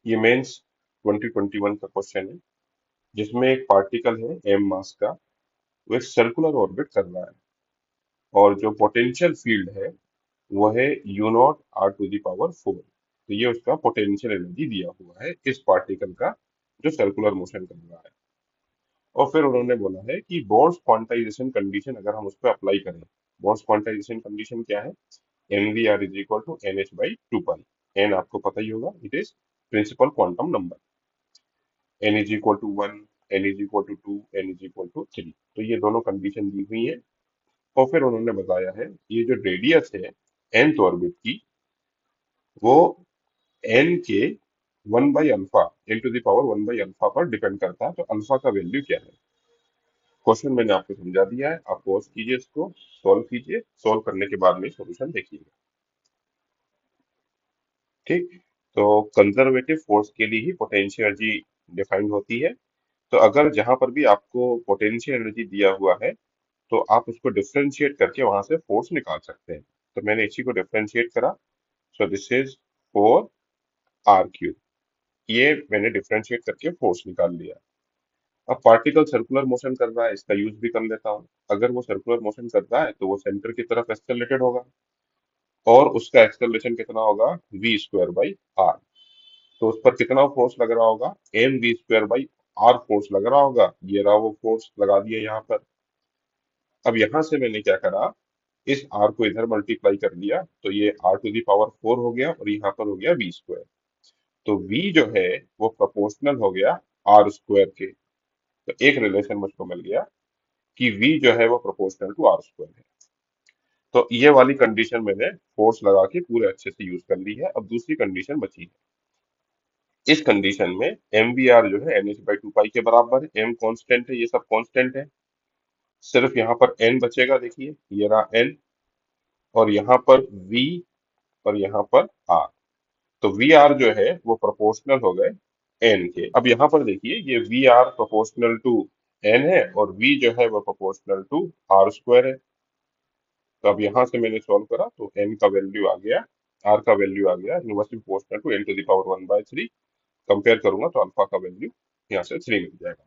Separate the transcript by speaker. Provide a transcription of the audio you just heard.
Speaker 1: ये मेंस 2021 का क्वेश्चन है जिसमें एक पार्टिकल है एम मास का। वो एक सर्कुलर ऑर्बिट कर रहा है और जो पोटेंशियल फील्ड है वो है U naught R to the power 4। तो ये उसका पोटेंशियल एनर्जी दिया हुआ है इस पार्टिकल का जो सर्कुलर मोशन कर रहा है। और फिर उन्होंने बोला है कि बोर्स क्वांटाइजेशन कंडीशन अगर हम उस पर अप्लाई करें। बोर्स क्वांटाइजेशन कंडीशन क्या है? M V R is equal to N H by two pi. N आपको पता ही होगा, it is principal quantum number. N is equal to one, N is equal to two, N is equal to three. तो ये दोनों condition दी हुई है। और फिर उन्होंने बताया है ये जो रेडियस है nth ऑर्बिट की, वो n के one by alpha into the power one by alpha पर डिपेंड करता है। तो अल्फा का वैल्यू क्या है? क्वेश्चन मैंने आपको समझा दिया है, आप पॉज कीजिए, इसको सॉल्व कीजिए, सॉल्व करने के बाद में सॉल्यूशन देखिएगा। ठीक। तो कंजर्वेटिव फोर्स के लिए ही पोटेंशियल एनर्जी डिफाइंड होती है। तो अगर जहां पर भी आपको पोटेंशियल एनर्जी दिया हुआ है तो आप उसको डिफरेंशिएट करके वहां से फोर्स निकाल सकते हैं। तो मैंने इसी को डिफरेंशिएट करा। So this is four R cube. ये मैंने डिफरेंशिएट करके फोर्स निकाल लिया। अब पार्टिकल सर्कुलर मोशन कर रहा है, इसका यूज भी कर लेता हूँ। अगर वो सर्कुलर मोशन कर रहा है तो वो सेंटर की तरफ एक्सेलरेटेड होगा और उसका एक्सेलरेशन कितना होगा? V square by R. तो उस पर कितना फोर्स लग रहा होगा? M V square by R force लग रहा होगा। ये रहा वो फोर्स लगा दिया यहाँ पर। अब यहाँ से मैंने क्या करा, इस आर को इधर मल्टीप्लाई कर दिया तो ये आर टू दी पावर 4 हो गया और यहाँ पर हो गया वी स्क्वायर। तो वी जो है वो प्रोपोर्शनल हो गया आर स्क्वायर के। तो एक रिलेशन मुझको मिल गया कि वी जो है वो प्रोपोर्शनल टू आर स्क्वायर है। तो ये वाली कंडीशन मैंने फोर्स लगा के पूरे अच्छे से यूज कर ली है। अब दूसरी कंडीशन बची है। इस कंडीशन में एम वी आर जो है एन एच बाई टू पाई के बराबर है। एम कांस्टेंट है, ये सब कांस्टेंट है। सिर्फ यहाँ पर एन बचेगा, देखिए ये रहा एन। और यहाँ पर वी और यहाँ पर आर। तो वी आर जो है वो प्रोपोर्शनल हो गए एन के। अब यहाँ पर देखिए ये V R proportional to N है और वी जो है वो प्रोपोर्शनल टू आर स्क्वायर है। तो अब यहाँ से मैंने सॉल्व करा तो एन का वैल्यू आ गया, आर का वैल्यू आ गया inversely proportional to n to the power one by three. Compare करूंगा तो अल्फा का वैल्यू यहाँ से थ्री मिल जाएगा।